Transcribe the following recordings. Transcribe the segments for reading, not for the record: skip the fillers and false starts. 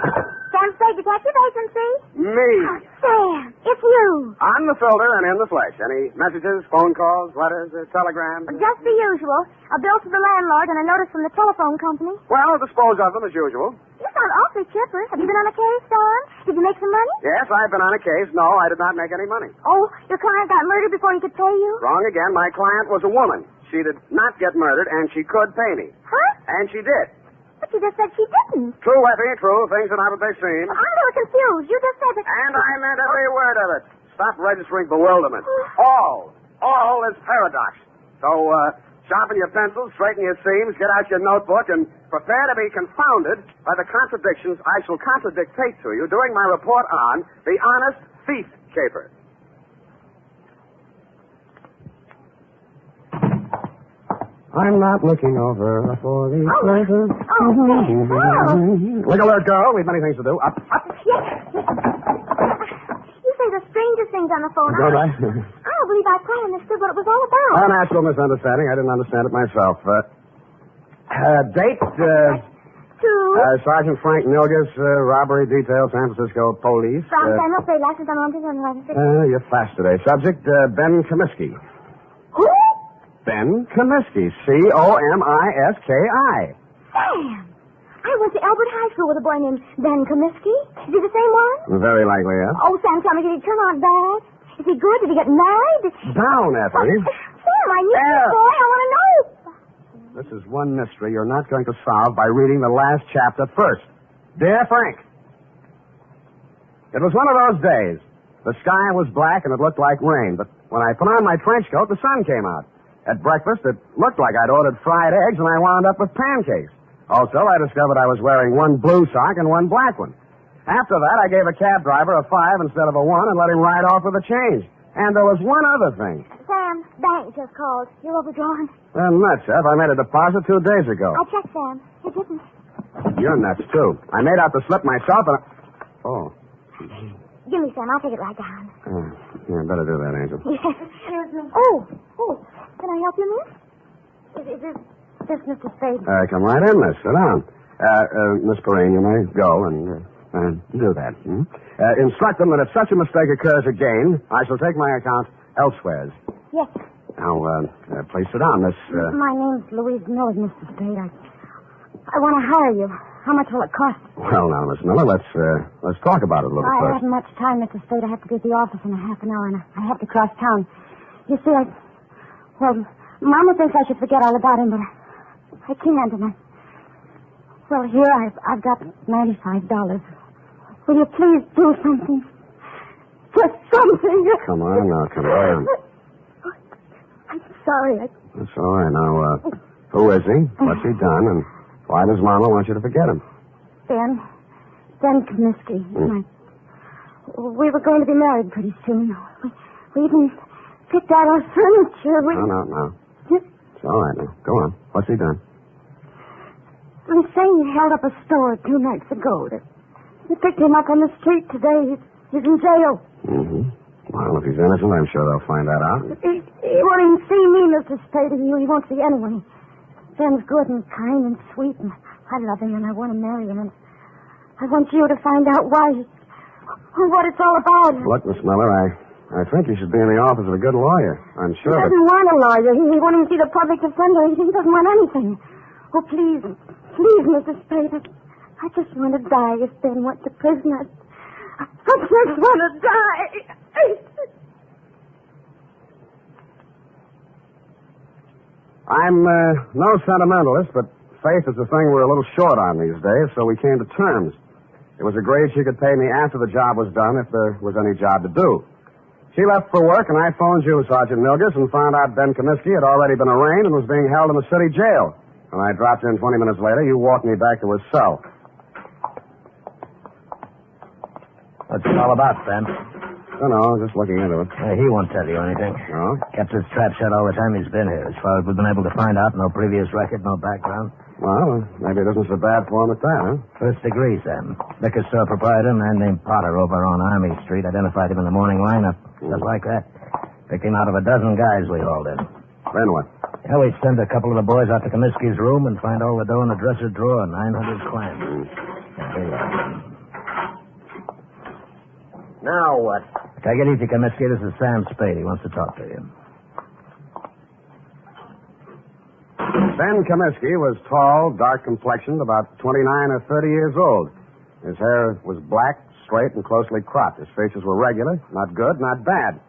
Sam Spade Detective Agency? Me. Sam, it's you. I'm the filter and in the flesh. Any messages, phone calls, letters, telegrams? Just the usual. A bill to the landlord and a notice from the telephone company. Well, dispose of them as usual. You sound awfully chipper. Have you been on a case, Sam? Did you make some money? Yes, I've been on a case. No, I did not make any money. Oh, your client got murdered before he could pay you? Wrong again. My client was a woman. She did not get murdered, and she could pay me. Huh? And she did. But you just said she didn't. True, Effie, true. Things are not what they seem. I'm a little confused. You just said that... And I meant every word of it. Stop registering bewilderment. All is paradox. So, sharpen your pencils, straighten your seams, get out your notebook, and prepare to be confounded by the contradictions I shall contradictate to you during my report on the honest thief caper. I'm not looking over for the pleasure. Look alert, girl. We've many things to do. Up. Yes. You say the strangest things on the phone. All right. I don't believe I quite understood what it was all about. A natural misunderstanding. I didn't understand it myself. Date, Sergeant Frank Nilgus, robbery detail, San Francisco police. From Samuel Spade, license on 126. You're fast today. Subject, Ben Comiskey. Who? Ben Comiskey. Comiski. Sam! I went to Albert High School with a boy named Ben Comiskey. Is he the same one? Very likely, yes. Oh, Sam, tell me, did he turn out bad? Is he good? Did he get married? Down, Effie. Sam, I need this boy. I want to know. This is one mystery you're not going to solve by reading the last chapter first. Dear Frank, it was one of those days. The sky was black and it looked like rain, but when I put on my trench coat, the sun came out. At breakfast, it looked like I'd ordered fried eggs, and I wound up with pancakes. Also, I discovered I was wearing one blue sock and one black one. After that, I gave a cab driver a 5 instead of a 1 and let him ride off with a change. And there was one other thing. Sam, bank just called. You're overdrawn. Well, nuts, Ev. I made a deposit 2 days ago. I checked, Sam. It didn't. You're nuts, too. I made out the slip myself, and Oh. Give me some. I'll take it right down. Yeah, better do that, Angel. Yes. Oh. Can I help you, miss? Is this Mr. Spade? Come right in, miss. Sit down. Miss Perrine, you may go and do that. Instruct them that if such a mistake occurs again, I shall take my account elsewhere. Yes. Now, please sit down, Miss... My name's Louise Miller, Mr. Spade. I want to hire you. How much will it cost? Well, now, Miss Miller, let's talk about it a little I first. haven't much time, Mr. Spade. I have to be at the office in a half an hour, and I have to cross town. You see, Well, Mama thinks I should forget all about him, but I can't, and Well, here I've got $95. Will you please do something? Just something. Come on now, come on. I'm sorry. That's all right. Now, who is he? What's he done? And why does Mama want you to forget him? Ben Comiskey. We were going to be married pretty soon. We even picked out our furniture. No. It's all right now. Go on. What's he done? They say he held up a store 2 nights ago. They picked him up on the street today. He's in jail. Mm-hmm. Well, if he's innocent, I'm sure they'll find that out. He won't even see me, Mr. Spade. He won't see anyone. Ben's good and kind and sweet, and I love him, and I want to marry him, and I want you to find out why, what it's all about. Look, Miss Miller, I think you should be in the office of a good lawyer. I'm sure He doesn't want a lawyer. He won't even see the public defender. He doesn't want anything. Oh, please, Mr. Spade. I just want to die if Ben went to prison. I just want to die. I'm no sentimentalist, but faith is the thing we're a little short on these days, so we came to terms. It was agreed she could pay me after the job was done if there was any job to do. She left for work, and I phoned you, Sergeant Nilgus, and found out Ben Comiskey had already been arraigned and was being held in the city jail. When I dropped in 20 minutes later, you walked me back to his cell. What's it all about, Ben? I don't know, just looking into it. He won't tell you anything. No? Kept his trap shut all the time he's been here. As far as we've been able to find out, no previous record, no background. Well, maybe it isn't so bad for him at that, huh? First degree, Sam. Liquor store proprietor, a man named Potter over on Army Street, identified him in the morning lineup. Just like that. Picked him out of a dozen guys we hauled in. Then what? Yeah, we sent a couple of the boys out to Comiskey's room and find all the dough in the dresser drawer, 900 clams. Yeah, here you are. Now what? Take it easy, Comiskey. This is Sam Spade. He wants to talk to you. Ben Comiskey was tall, dark-complexioned, about 29 or 30 years old. His hair was black, straight, and closely cropped. His features were regular, not good, not bad.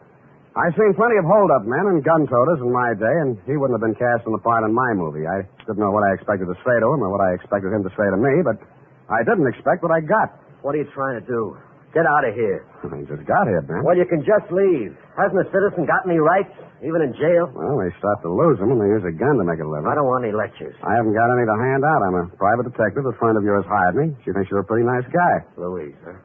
I've seen plenty of hold-up men and gun-toters in my day, and he wouldn't have been cast in the part in my movie. I didn't know what I expected to say to him or what I expected him to say to me, but I didn't expect what I got. What are you trying to do? Get out of here. He just got here, Ben. Well, you can just leave. Hasn't a citizen got any rights, even in jail? Well, they start to lose them, and they use a gun to make a living. I don't want any lectures. I haven't got any to hand out. I'm a private detective. A friend of yours hired me. She thinks you're a pretty nice guy. Louise, huh?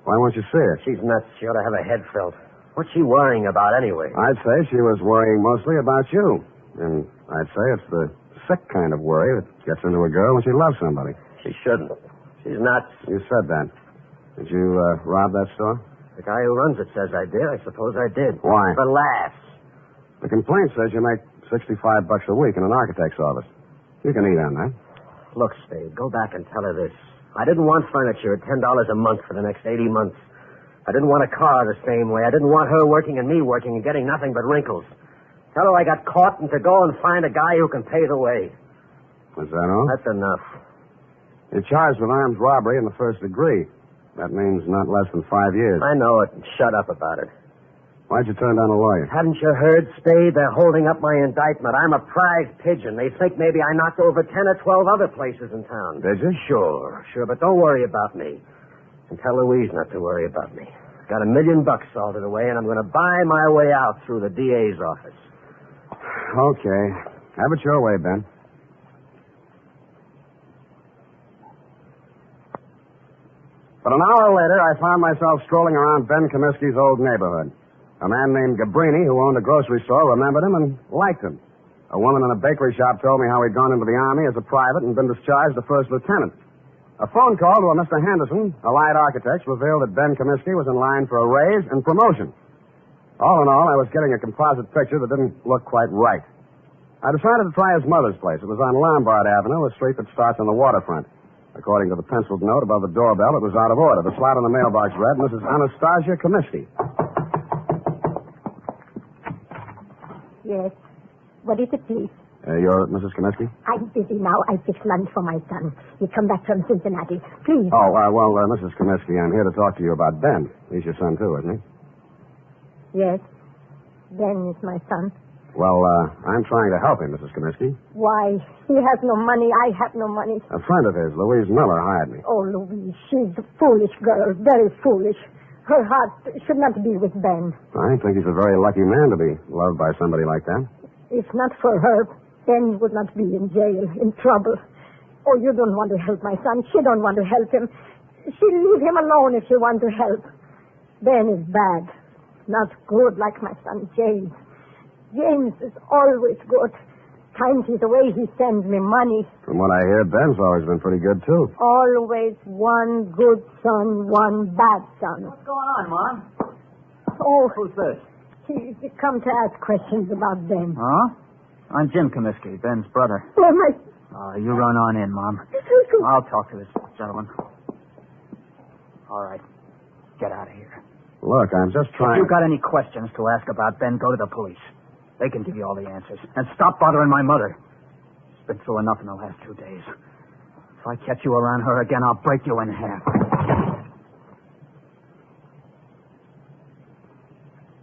Why won't you see her? She's nuts. She ought to have a head felt. What's she worrying about anyway? I'd say she was worrying mostly about you. And I'd say it's the sick kind of worry that gets into a girl when she loves somebody. She shouldn't. She's nuts. You said that. Did you rob that store? The guy who runs it says I did. I suppose I did. Why? For laughs. The complaint says you make $65 a week in an architect's office. You can eat on that. Look, Spade, go back and tell her this. I didn't want furniture at $10 a month for the next 80 months. I didn't want a car the same way. I didn't want her working and me working and getting nothing but wrinkles. Tell her I got caught and to go and find a guy who can pay the way. Was that all? That's enough. You're charged with armed robbery in the first degree. That means not less than 5 years. I know it. Shut up about it. Why'd you turn down a lawyer? Hadn't you heard, Spade? They're holding up my indictment. I'm a prize pigeon. They think maybe I knocked over 10 or 12 other places in town. Did you? Sure, but don't worry about me. And tell Louise not to worry about me. Got $1 million salted away, and I'm going to buy my way out through the DA's office. Okay. Have it your way, Ben. But an hour later, I found myself strolling around Ben Comiskey's old neighborhood. A man named Gabrini, who owned a grocery store, remembered him and liked him. A woman in a bakery shop told me how he'd gone into the Army as a private and been discharged a first lieutenant. A phone call to a Mr. Henderson, Allied Architects, revealed that Ben Comiskey was in line for a raise and promotion. All in all, I was getting a composite picture that didn't look quite right. I decided to try his mother's place. It was on Lombard Avenue, a street that starts on the waterfront. According to the penciled note above the doorbell, it was out of order. The slot on the mailbox read, Mrs. Anastasia Comiskey. Yes. What is it, please? You're Mrs. Comiskey? I'm busy now. I fix lunch for my son. He come back from Cincinnati. Please. Oh, Mrs. Comiskey, I'm here to talk to you about Ben. He's your son, too, isn't he? Yes. Ben is my son. Well, I'm trying to help him, Mrs. Comiskey. Why? He has no money. I have no money. A friend of his, Louise Miller, hired me. Oh, Louise, she's a foolish girl. Very foolish. Her heart should not be with Ben. I think he's a very lucky man to be loved by somebody like that. If not for her, Ben would not be in jail, in trouble. Oh, you don't want to help my son. She don't want to help him. She'll leave him alone if she wants to help. Ben is bad. Not good like my son James. James is always good. Times he's away, he sends me money. From what I hear, Ben's always been pretty good, too. Always one good son, one bad son. What's going on, Mom? Oh, Who's this? he come to ask questions about Ben. Huh? I'm Jim Comiskey, Ben's brother. Oh, my... You run on in, Mom. I'll talk to this gentleman. All right. Get out of here. Look, I'm just trying... If you've got any questions to ask about Ben, go to the police. They can give you all the answers. And stop bothering my mother. She's been through enough in the last 2 days. If I catch you around her again, I'll break you in half.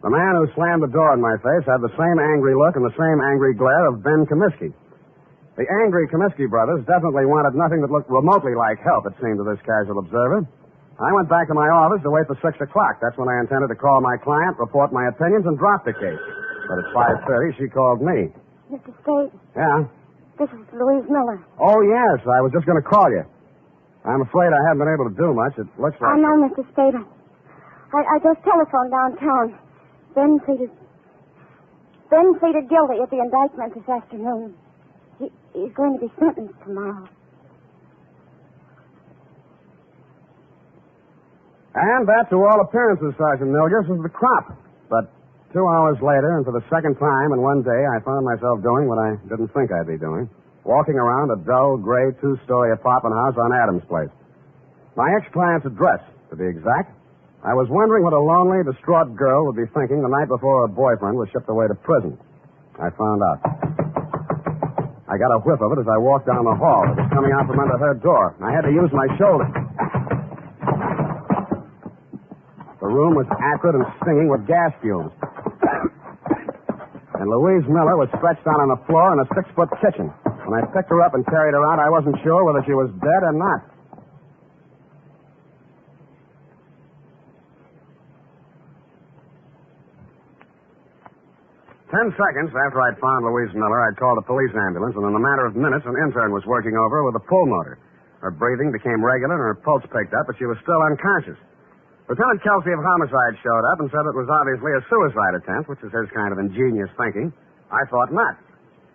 The man who slammed the door in my face had the same angry look and the same angry glare of Ben Comiskey. The angry Comiskey brothers definitely wanted nothing that looked remotely like help, it seemed to this casual observer. I went back to my office to wait for 6 o'clock. That's when I intended to call my client, report my opinions, and drop the case. But at 5:30, she called me. Mr. Spade, Yeah? this is Louise Miller. Oh, yes. I was just going to call you. I'm afraid I haven't been able to do much. It looks like... I know, Mr. Spade. I just telephoned downtown. Ben pleaded guilty at the indictment this afternoon. He's going to be sentenced tomorrow. And that, to all appearances, Sergeant Milgis, was the crop. But 2 hours later, and for the second time in one day, I found myself doing what I didn't think I'd be doing. Walking around a dull, gray, 2-story apartment house on Adams Place. My ex-client's address, to be exact, I was wondering what a lonely, distraught girl would be thinking the night before her boyfriend was shipped away to prison. I found out. I got a whiff of it as I walked down the hall. It was coming out from under her door. I had to use my shoulder. The room was acrid and stinging with gas fumes. And Louise Miller was stretched out on the floor in a 6-foot kitchen. When I picked her up and carried her out, I wasn't sure whether she was dead or not. Ten seconds after I'd found Louise Miller, I'd called a police ambulance, and in a matter of minutes, an intern was working over her with a pulmotor. Her breathing became regular, and her pulse picked up, but she was still unconscious. Lieutenant Kelsey of Homicide showed up and said it was obviously a suicide attempt, which is his kind of ingenious thinking. I thought not.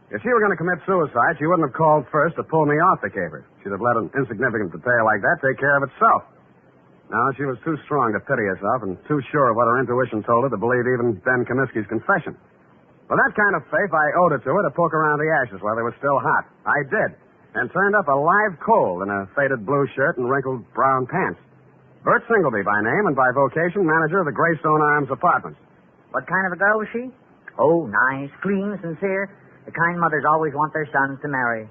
If she were going to commit suicide, she wouldn't have called first to pull me off the caper. She'd have let an insignificant detail like that take care of itself. No, she was too strong to pity herself and too sure of what her intuition told her to believe even Ben Comiskey's confession. With that kind of faith, I owed it to her to poke around the ashes while they were still hot. I did, and turned up a live coal in a faded blue shirt and wrinkled brown pants. Bert Singleby by name and by vocation, manager of the Greystone Arms Apartments. What kind of a girl was she? Oh, nice, clean, sincere. The kind mothers always want their sons to marry.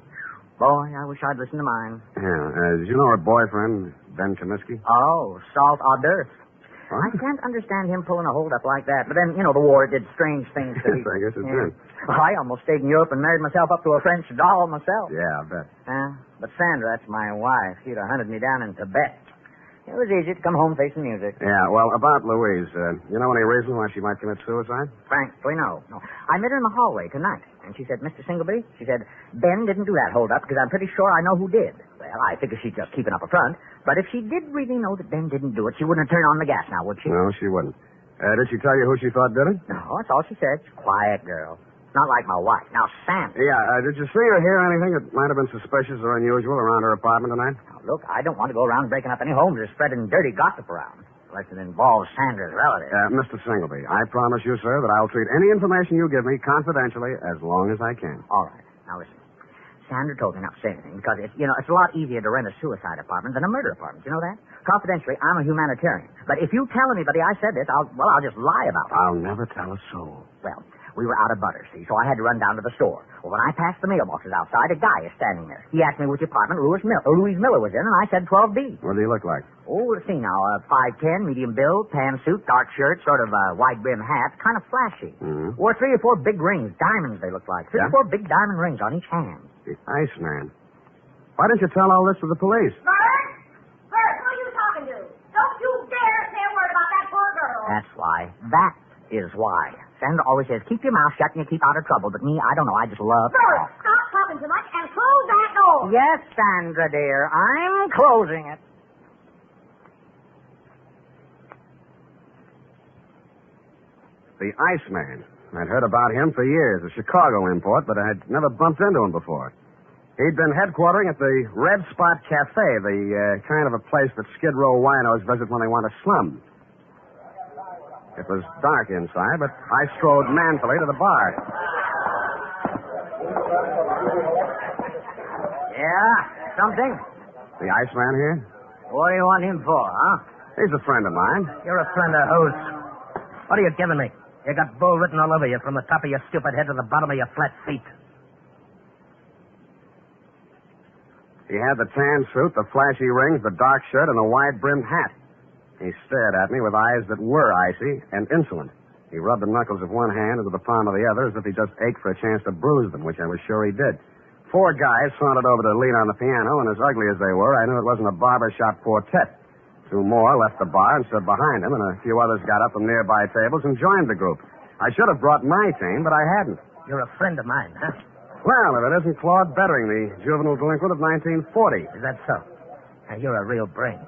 Boy, I wish I'd listened to mine. Yeah, did you know her boyfriend, Ben Comiskey? Oh, salt hors d'oeuvre. Huh? I can't understand him pulling a hold-up like that. But then, the war did strange things to Yes, I guess it did. Well, I almost stayed in Europe and married myself up to a French doll myself. Yeah, I bet. But Sandra, that's my wife. She'd have hunted me down in Tibet. It was easy to come home facing music. Yeah, well, about Louise, you know any reason why she might commit suicide? Frankly, no. I met her in the hallway tonight, and she said, Mr. Singleby, she said, Ben didn't do that hold-up because I'm pretty sure I know who did. Well, I figure she's just keeping up a front. But if she did really know that Ben didn't do it, she wouldn't have turned on the gas now, would she? No, she wouldn't. Did she tell you who she thought did it? No, that's all she said. She's a quiet girl. Not like my wife. Now, Sam. Yeah, did you see or hear anything that might have been suspicious or unusual around her apartment tonight? Now, look, I don't want to go around breaking up any homes or spreading dirty gossip around. Unless it involves Sandra's relatives. Mr. Singleby, I promise you, sir, that I'll treat any information you give me confidentially as long as I can. All right. Now, listen. Sandra told me not to say anything because it's a lot easier to rent a suicide apartment than a murder apartment. You know that? Confidentially, I'm a humanitarian. But if you tell anybody I said this, I'll just lie about it. I'll never tell a soul. Well, we were out of butter, see, so I had to run down to the store. Well, when I passed the mailboxes outside, a guy is standing there. He asked me which apartment Louise Miller was in, and I said 12B. What do he look like? Oh, let's see now. 5'10", medium build, tan suit, dark shirt, sort of wide brim hat, kind of flashy. Mm-hmm. Wore 3 or 4 big rings, diamonds they look like. 3 or 4 big diamond rings on each hand. The Iceman. Why didn't you tell all this to the police? Bert, who are you talking to? Don't you dare say a word about that poor girl. That's why. That is why. Sandra always says, keep your mouth shut and you keep out of trouble. But me, I don't know. I just love... Bert, stop talking too much and close that door. Yes, Sandra, dear. I'm closing it. The Iceman. I'd heard about him for years, a Chicago import, but I'd never bumped into him before. He'd been headquartering at the Red Spot Cafe, the kind of a place that Skid Row winos visit when they want to slum. It was dark inside, but I strode manfully to the bar. Yeah? Something? The Iceman here? What do you want him for, huh? He's a friend of mine. You're a friend of whose? What are you giving me? You got bull written all over you from the top of your stupid head to the bottom of your flat feet. He had the tan suit, the flashy rings, the dark shirt, and the wide-brimmed hat. He stared at me with eyes that were icy and insolent. He rubbed the knuckles of one hand into the palm of the other as if he just ached for a chance to bruise them, which I was sure he did. 4 guys sauntered over to lean on the piano, and as ugly as they were, I knew it wasn't a barbershop quartet. 2 more left the bar and stood behind him, and a few others got up from nearby tables and joined the group. I should have brought my team, but I hadn't. You're a friend of mine, huh? Well, if it isn't Claude Bettering, the juvenile delinquent of 1940. Is that so? Now, you're a real brain.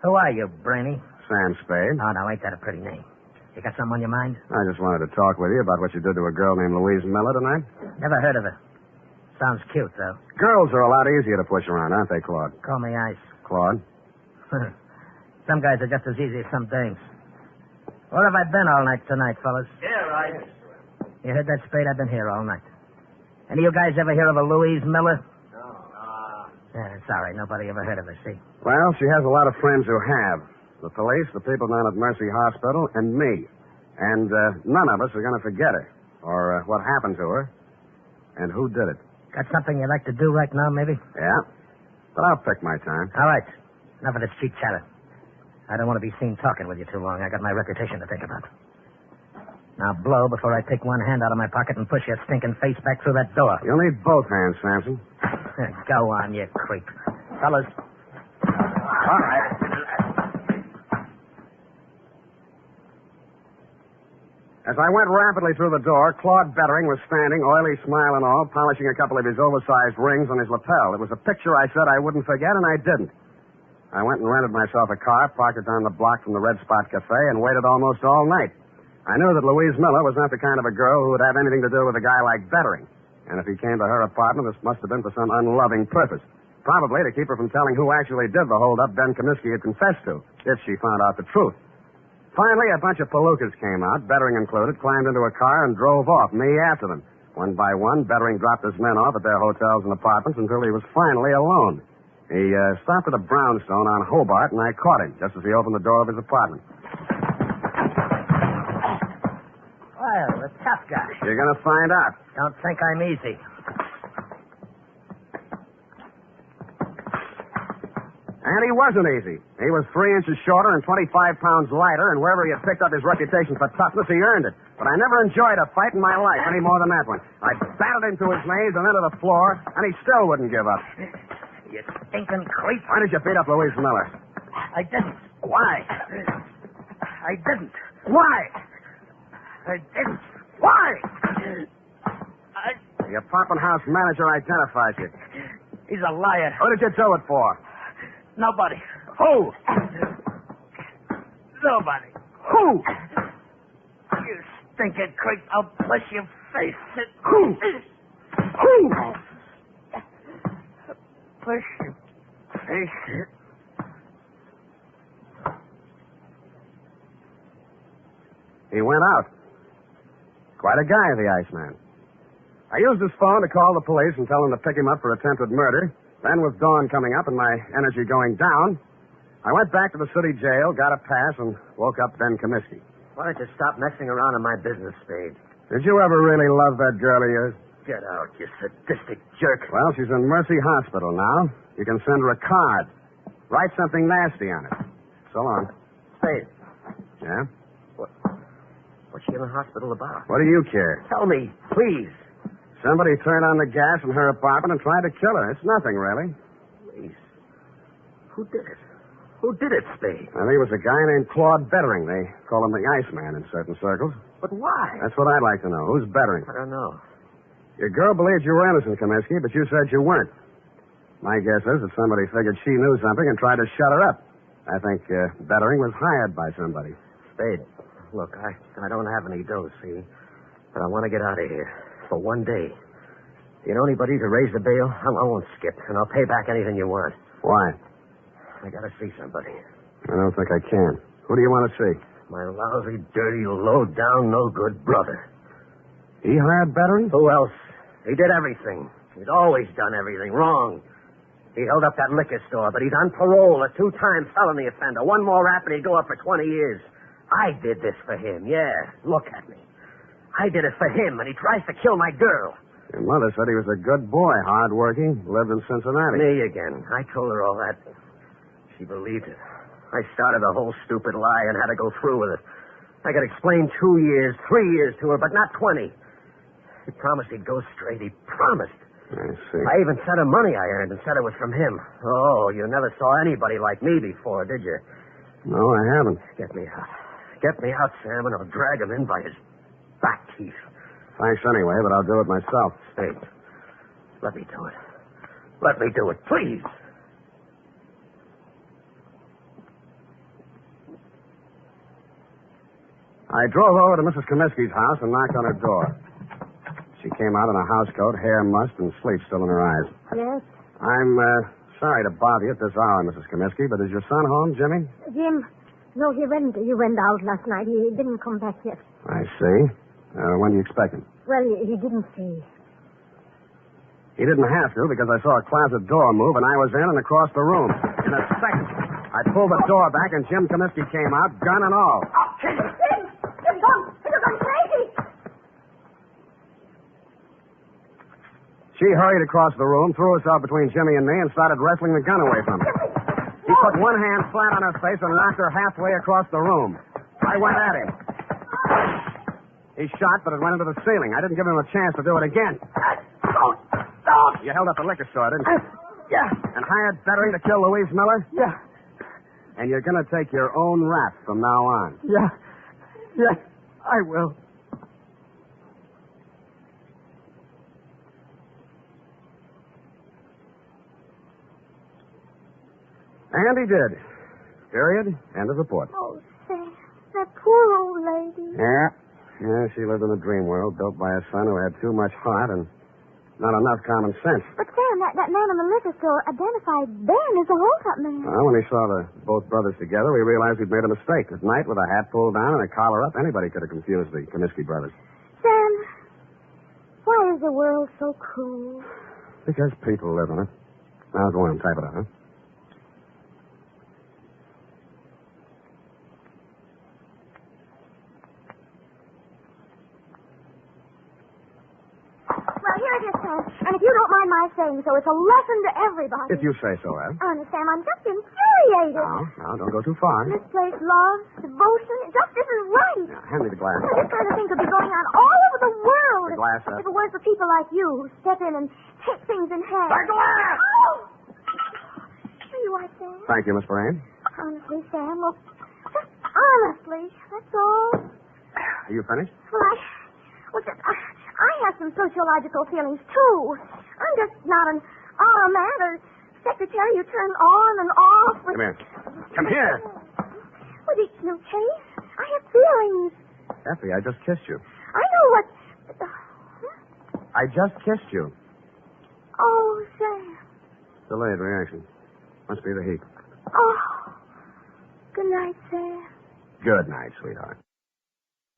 Who are you, Brainy? Sam Spade. Oh, now, ain't that a pretty name? You got something on your mind? I just wanted to talk with you about what you did to a girl named Louise Miller tonight. Never heard of her. Sounds cute, though. Girls are a lot easier to push around, aren't they, Claude? Call me Ice. Claude? Some guys are just as easy as some dames. Where have I been all night tonight, fellas? Here, Ice. You heard that, Spade? I've been here all night. Any of you guys ever hear of a Louise Miller? No. Yeah, sorry. Nobody ever heard of her, see? Well, she has a lot of friends who have. The police, the people down at Mercy Hospital, and me. And none of us are going to forget her. Or what happened to her. And who did it. Got something you'd like to do right now, maybe? Yeah. But I'll pick my time. All right. Enough of this cheap chatter. I don't want to be seen talking with you too long. I got my reputation to think about. Now blow before I take one hand out of my pocket and push your stinking face back through that door. You'll need both hands, Samson. Go on, you creep. Fellas. All right. As I went rapidly through the door, Claude Bettering was standing, oily smile and all, polishing a couple of his oversized rings on his lapel. It was a picture I said I wouldn't forget, and I didn't. I went and rented myself a car, parked it down the block from the Red Spot Cafe, and waited almost all night. I knew that Louise Miller was not the kind of a girl who would have anything to do with a guy like Bettering. And if he came to her apartment, this must have been for some unloving purpose. Probably to keep her from telling who actually did the holdup Ben Comiskey had confessed to, if she found out the truth. Finally, a bunch of palookas came out, Bettering included, climbed into a car and drove off, me after them. One by one, Bettering dropped his men off at their hotels and apartments until he was finally alone. He stopped at a brownstone on Hobart, and I caught him just as he opened the door of his apartment. Well, the tough guy. You're going to find out. Don't think I'm easy. And he wasn't easy. He was 3 inches shorter and 25 pounds lighter, and wherever he had picked up his reputation for toughness, he earned it. But I never enjoyed a fight in my life any more than that one. I battled him to his knees and then to the floor, and he still wouldn't give up. You stinking creep. Why did you beat up Louise Miller? I didn't. Why? I didn't. Why? I didn't. Why? The apartment house manager identified you. He's a liar. Who did you do it for? Nobody. Who? Nobody. Who? You stinking creep. I'll push your face. Who? Who? Push your face. He went out. Quite a guy, the Iceman. I used his phone to call the police and tell them to pick him up for attempted murder. Then, with dawn coming up and my energy going down, I went back to the city jail, got a pass, and woke up Ben Comiskey. Why don't you stop messing around in my business, Spade? Did you ever really love that girl of yours? Get out, you sadistic jerk. Well, she's in Mercy Hospital now. You can send her a card. Write something nasty on it. So long. Spade, Yeah? what's she in the hospital about? What do you care? Tell me, please. Somebody turned on the gas in her apartment and tried to kill her. It's nothing, really. Please. Who did it? Who did it, Spade? I think it was a guy named Claude Bettering. They call him the Iceman in certain circles. But why? That's what I'd like to know. Who's Bettering? I don't know. Your girl believed you were innocent, Comiskey, but you said you weren't. My guess is that somebody figured she knew something and tried to shut her up. I think Bettering was hired by somebody. Spade, look, I don't have any dough, see? But I want to get out of here. For one day. You know anybody to raise the bail? I won't skip, and I'll pay back anything you want. Why? I gotta see somebody. I don't think I can. Who do you want to see? My lousy, dirty, low-down, no-good brother. He hired Bettering? Who else? He did everything. He's always done everything wrong. He held up that liquor store, but he's on parole, a 2-time felony offender. One more rap and he'd go up for 20 years. I did this for him, yeah. Look at me. I did it for him, and he tries to kill my girl. Your mother said he was a good boy, hard-working, lived in Cincinnati. Me again. I told her all that. She believed it. I started a whole stupid lie and had to go through with it. I could explain 2 years, 3 years to her, but not 20. He promised he'd go straight. He promised. I see. I even sent her money I earned and said it was from him. Oh, you never saw anybody like me before, did you? No, I haven't. Get me out. Get me out, Sam, and I'll drag him in by his back teeth. Thanks anyway, but I'll do it myself. Hey, let me do it. Let me do it, please. I drove over to Mrs. Comiskey's house and knocked on her door. She came out in a housecoat, hair mussed, and sleep still in her eyes. Yes? I'm sorry to bother you at this hour, Mrs. Comiskey, but is your son home, Jimmy? Jim, no, he went out last night. He didn't come back yet. I see. When do you expect him? Well, he didn't say. He didn't have to because I saw a closet door move and I was in and across the room. In a second. I pulled the door back, and Jim Comiskey came out, gun and all. Jim, you're going crazy. She hurried across the room, threw herself between Jimmy and me, and started wrestling the gun away from him. He put one hand flat on her face and knocked her halfway across the room. I went at him. He shot, but it went into the ceiling. I didn't give him a chance to do it again. Don't. You held up the liquor store, didn't you? Yeah. And hired Berry to kill Louise Miller? Yeah. And you're going to take your own rap from now on. Yeah. Yes, I will. And he did. Period. End of report. Oh, Sam, that poor old lady. Yeah. Yeah, she lived in a dream world built by a son who had too much heart and not enough common sense. But, Sam, that man in the liquor store identified Ben as the hold-up man. Well, when he saw the both brothers together, we realized we'd made a mistake. At night, with a hat pulled down and a collar up, anybody could have confused the Comiskey brothers. Sam, why is the world so cruel? Because people live in it. Now, go on, type it up, huh? Well, here it is, Sam. And if you don't mind my saying so, it's a lesson to everybody. If you say so, Ed. Honest, Sam, I'm just infuriated. Now, don't go too far. Misplaced love, devotion, it just isn't right. Now, hand me the glass. Now, this kind of thing could be going on all over the world. The glass, If it weren't for people like you who step in and take things in hand. The glass! Oh! Here you are, Sam. Thank you, Miss Brain. Honestly, Sam, look, just honestly, that's all. Are you finished? Well, I have some sociological feelings, too. I'm just not an automat or secretary you turn on and off. Come here. Come here. With each new case, I have feelings. Effie, I just kissed you. I know what... I just kissed you. Oh, Sam. Delayed reaction. Must be the heat. Oh. Good night, Sam. Good night, sweetheart.